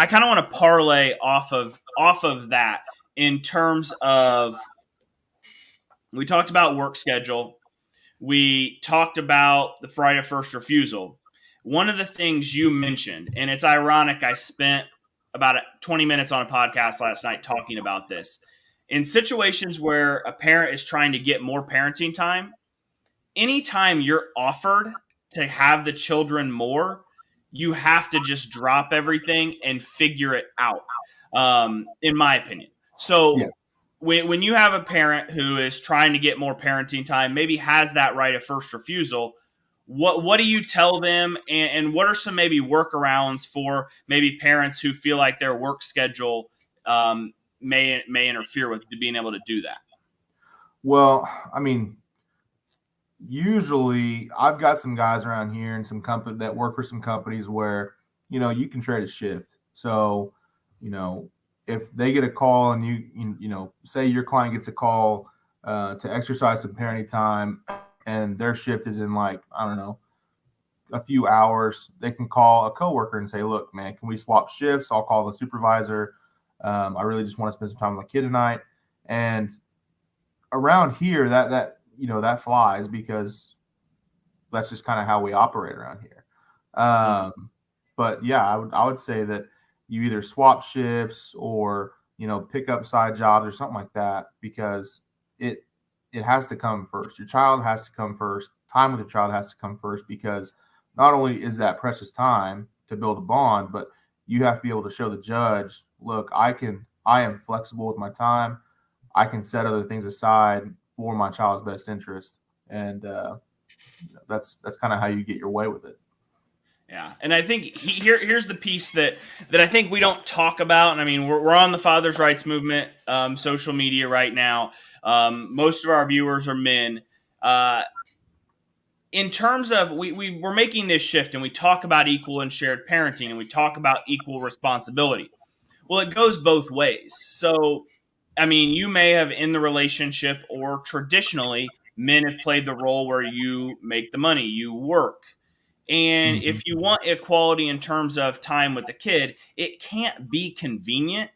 I kind of want to parlay off of that in terms of, we talked about work schedule. We talked about the right of first refusal. One of the things you mentioned, and it's ironic, I spent about 20 minutes on a podcast last night talking about this. In situations where a parent is trying to get more parenting time, anytime you're offered to have the children more, you have to just drop everything and figure it out, in my opinion. Yeah. So when you have a parent who is trying to get more parenting time, maybe has that right of first refusal, what do you tell them, and what are some maybe workarounds for maybe parents who feel like their work schedule may interfere with being able to do that? Well, I mean, usually I've got some guys around here and some company that work for some companies where, you can trade a shift. So, you know, if they get a call and say your client gets a call to exercise some parenting time and their shift is in, like, I don't know, a few hours, they can call a coworker and say, look, man, can we swap shifts? I'll call the supervisor. I really just want to spend some time with my kid tonight. And around here, that flies, because that's just kind of how we operate around here. But yeah, I would say that you either swap shifts or pick up side jobs or something like that, because it has to come first. Your child has to come first. Time with the child has to come first, because not only is that precious time to build a bond, but you have to be able to show the judge, look, I am flexible with my time. I can set other things aside for my child's best interest, and that's kind of how you get your way with it. Yeah, and I think here's the piece that I think we don't talk about. And I mean, we're on the Father's Rights Movement social media right now. Most of our viewers are men. In terms of, we're making this shift, and we talk about equal and shared parenting, and we talk about equal responsibility. Well, it goes both ways. So, I mean, you may have, in the relationship, or traditionally, men have played the role where you make the money, you work. And Mm-hmm. if you want equality in terms of time with the kid, it can't be convenient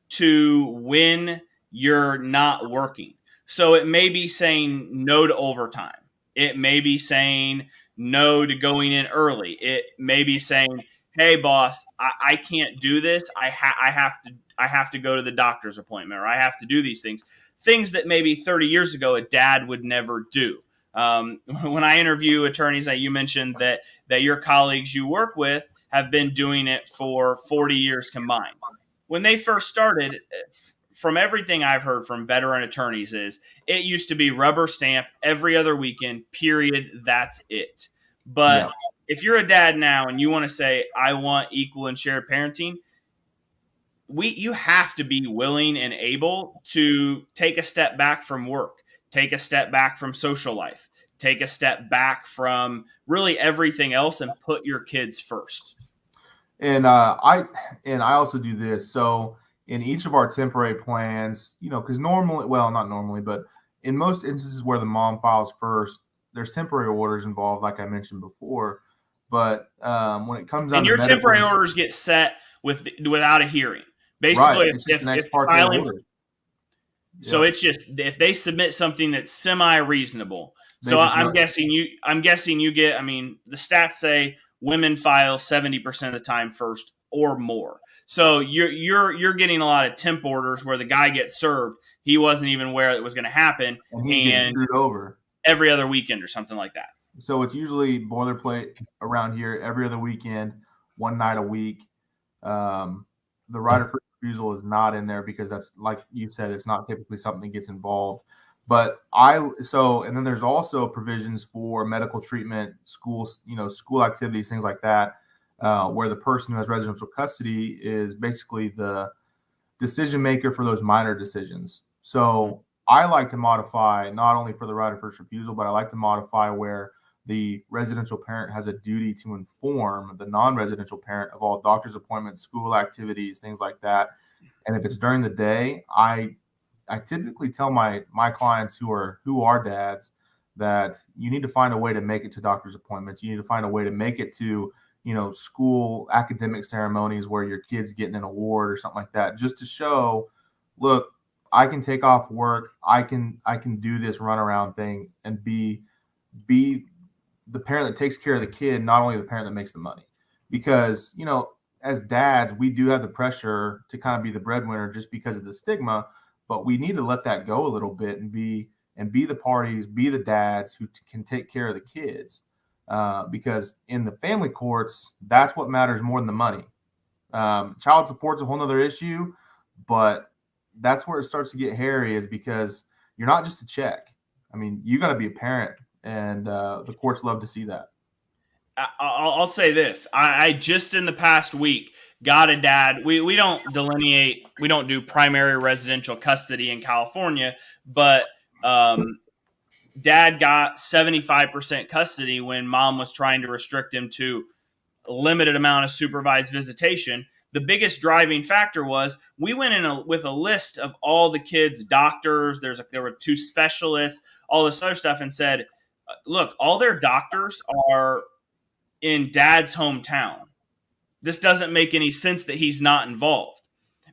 to when you're not working. So it may be saying no to overtime. It may be saying no to going in early. It may be saying, "Hey, boss, I can't do this. I have to go to the doctor's appointment, or I have to do these things." Things that maybe 30 years ago a dad would never do. When I interview attorneys, that you mentioned that your colleagues you work with have been doing it for 40 years combined. When they first started, from everything I've heard from veteran attorneys, is it used to be rubber stamp every other weekend, period. That's it. But Yeah. if you're a dad now and you want to say, I want equal and shared parenting, you have to be willing and able to take a step back from work, take a step back from social life, take a step back from really everything else, and put your kids first. And I also do this. So in each of our temporary plans, because normally, well, not normally, but in most instances where the mom files first, there's temporary orders involved, like I mentioned before. But when it comes down And to your medical, temporary orders get set without a hearing. right, Basically, it's just if an ex it's parte filing, order. so Yep. it's just if they submit something that's semi reasonable. They So just I'm know. guessing you get. I mean, the stats say women file 70% of the time first or more. So you're getting a lot of temp orders where the guy gets served. He wasn't even aware it was going to happen, And he's getting and screwed over. every other weekend or something like that. So it's usually boilerplate around here every other weekend, one night a week. The right of first refusal is not in there because that's, like you said, it's not typically something that gets involved. But and then there's also provisions for medical treatment, schools, school activities, things like that, where the person who has residential custody is basically the decision maker for those minor decisions. So I like to modify not only for the right of first refusal, but I like to modify where the residential parent has a duty to inform the non-residential parent of all doctor's appointments, school activities, things like that. And if it's during the day, I typically tell my clients who are dads that you need to find a way to make it to doctor's appointments. You need to find a way to make it to school academic ceremonies where your kid's getting an award or something like that, just to show, look, I can take off work, I can do this runaround thing and be the parent that takes care of the kid, not only the parent that makes the money. Because, as dads, we do have the pressure to kind of be the breadwinner just because of the stigma, but we need to let that go a little bit and be the parties, be the dads who can take care of the kids. Because in the family courts, that's what matters more than the money. Child support's a whole nother issue, but that's where it starts to get hairy, is because you're not just a check. I mean, you got to be a parent, and the courts love to see that. I'll say this. I just in the past week got a dad. We don't delineate, we don't do primary residential custody in California, but dad got 75% custody when mom was trying to restrict him to a limited amount of supervised visitation. The biggest driving factor was we went in with a list of all the kids' doctors. There were 2 specialists, all this other stuff, and said, look, all their doctors are in dad's hometown. This doesn't make any sense that he's not involved.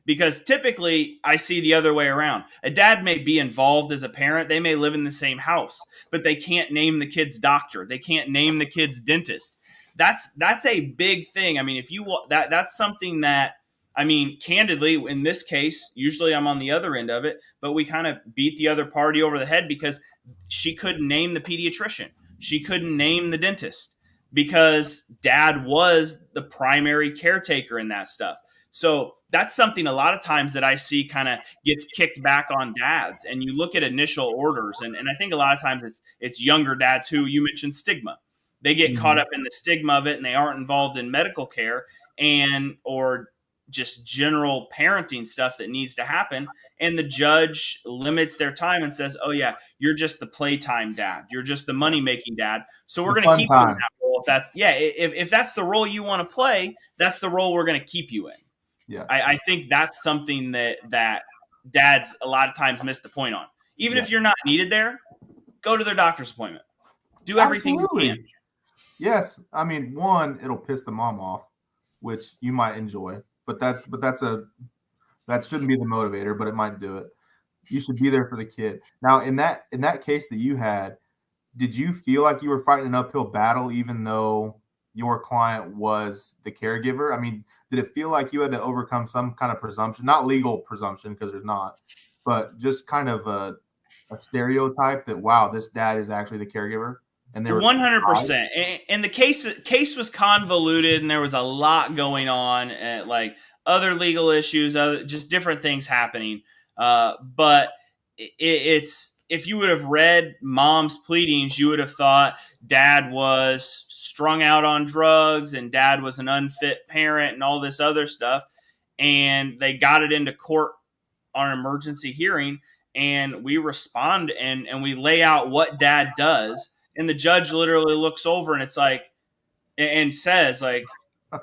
Because typically I see the other way around. A dad may be involved as a parent. They may live in the same house, but they can't name the kid's doctor. They can't name the kid's dentist. That's a big thing. I mean, if you that's something that, I mean, candidly, in this case, usually I'm on the other end of it, but we kind of beat the other party over the head because she couldn't name the pediatrician. She couldn't name the dentist because dad was the primary caretaker in that stuff. So that's something a lot of times that I see kind of gets kicked back on dads. And you look at initial orders, and I think a lot of times it's younger dads who, you mentioned stigma. They get caught up in the stigma of it and they aren't involved in medical care or just general parenting stuff that needs to happen. And the judge limits their time and says, oh yeah, you're just the playtime dad. You're just the money making dad. So we're going to keep you in that role. If that's the role you want to play, that's the role we're going to keep you in. Yeah. I think that's something that dads a lot of times miss the point on. Even if you're not needed there, go to their doctor's appointment. Do everything you can. Yes. I mean, one, it'll piss the mom off, which you might enjoy, but that shouldn't be the motivator, but it might do it. You should be there for the kid. Now, in that case that you had, did you feel like you were fighting an uphill battle even though your client was the caregiver? I mean, did it feel like you had to overcome some kind of presumption, not legal presumption because there's not, but just kind of a stereotype that, wow, this dad is actually the caregiver? And there was 100%. And the case was convoluted, and there was a lot going on, like other legal issues, just different things happening. But it's, if you would have read mom's pleadings, you would have thought dad was strung out on drugs and dad was an unfit parent and all this other stuff. And they got it into court on an emergency hearing, and we respond and we lay out what dad does. And the judge literally looks over and it's like, and says, like,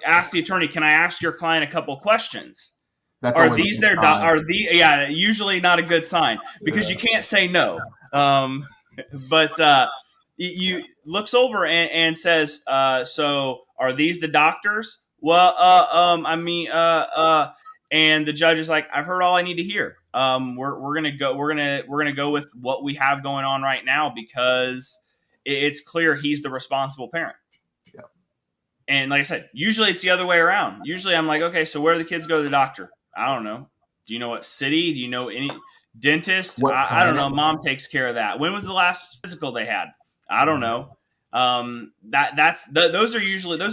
ask the attorney, can I ask your client a couple questions? Are these their usually not a good sign because you can't say no. But you looks over and says, so are these the doctors? Well, and the judge is like, I've heard all I need to hear. We're gonna go with what we have going on right now because it's clear he's the responsible parent. Yeah. And like I said, usually it's the other way around. Usually I'm like, okay, so where do the kids go to the doctor? I don't know. Do you know what city? Do you know any dentist? I don't know. Mom takes care of that. When was the last physical they had? I don't know. Those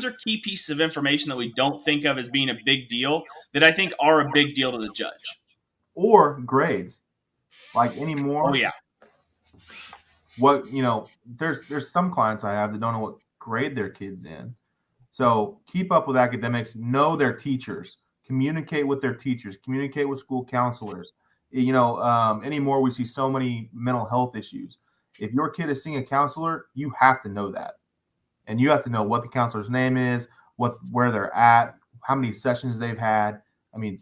are key pieces of information that we don't think of as being a big deal that I think are a big deal to the judge. Or grades, like anymore. Oh yeah. What, there's some clients I have that don't know what grade their kid's in. So keep up with academics, know their teachers, communicate with their teachers, communicate with school counselors. Anymore, we see so many mental health issues. If your kid is seeing a counselor, you have to know that. And you have to know what the counselor's name is, where they're at, how many sessions they've had. I mean,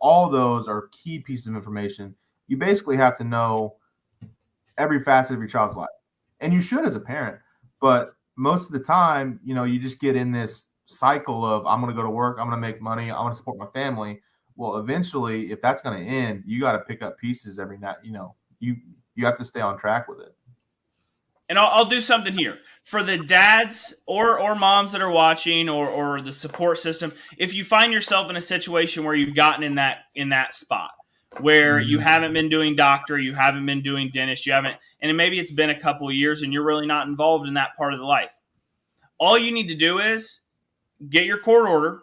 all those are key pieces of information. You basically have to know every facet of your child's life. And you should as a parent, but most of the time, you just get in this cycle of I'm going to go to work, I'm going to make money, I want to support my family. Well, eventually, if that's going to end, you got to pick up pieces every night. You have to stay on track with it. And I'll do something here for the dads or moms that are watching, or the support system. If you find yourself in a situation where you've gotten in that spot where you haven't been doing doctor, you haven't been doing dentist, you haven't, and maybe it's been a couple of years and you're really not involved in that part of the life. All you need to do is get your court order,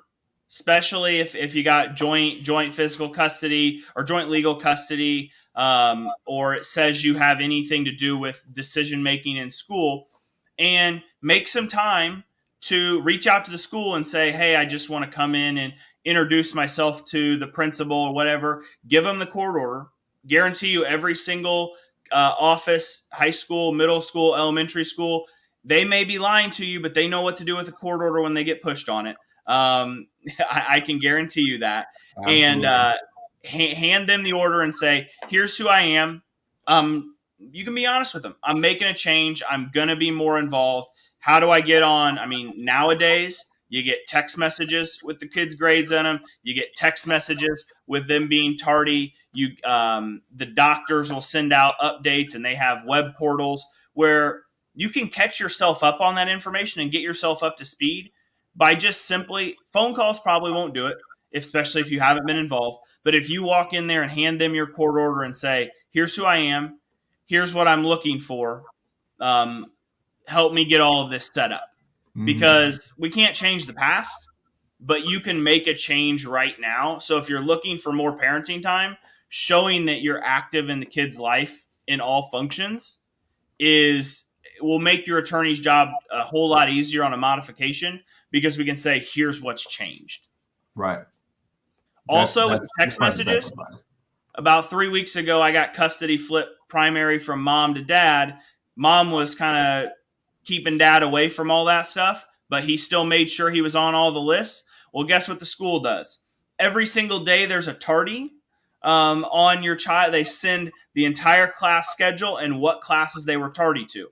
especially if you got joint physical custody or joint legal custody, or it says you have anything to do with decision making in school, and make some time to reach out to the school and say, hey, I just want to come in and introduce myself to the principal or whatever. Give them the court order. Guarantee you every single office, high school, middle school, elementary school, they may be lying to you, but they know what to do with a court order when they get pushed on it. I can guarantee you that. Absolutely. And hand them the order and say, here's who I am. You can be honest with them. I'm making a change. I'm going to be more involved. How do I get on? I mean, nowadays, you get text messages with the kids' grades in them. You get text messages with them being tardy. The doctors will send out updates, and they have web portals where you can catch yourself up on that information and get yourself up to speed by just simply, phone calls probably won't do it, especially if you haven't been involved. But if you walk in there and hand them your court order and say, here's who I am, here's what I'm looking for, help me get all of this set up. Because we can't change the past, but you can make a change right now. So if you're looking for more parenting time, showing that you're active in the kid's life in all functions will make your attorney's job a whole lot easier on a modification, because we can say, here's what's changed. Right. Also, with text messages, about 3 weeks ago, I got custody flipped primary from mom to dad. Mom was kind of keeping dad away from all that stuff, but he still made sure he was on all the lists. Well, guess what the school does? Every single day there's a tardy on your child. They send the entire class schedule and what classes they were tardy to.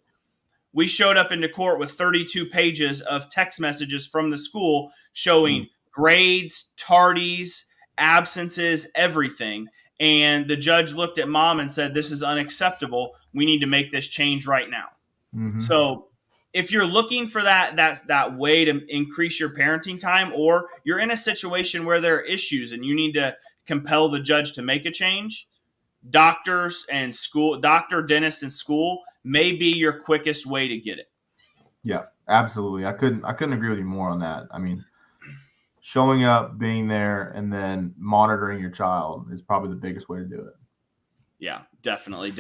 We showed up into court with 32 pages of text messages from the school showing grades, tardies, absences, everything. And the judge looked at mom and said, this is unacceptable. We need to make this change right now. Mm-hmm. So if you're looking for that way to increase your parenting time, or you're in a situation where there are issues and you need to compel the judge to make a change, doctor, dentist, and school may be your quickest way to get it. Yeah, absolutely. I couldn't agree with you more on that. I mean, showing up, being there, and then monitoring your child is probably the biggest way to do it. Yeah, definitely.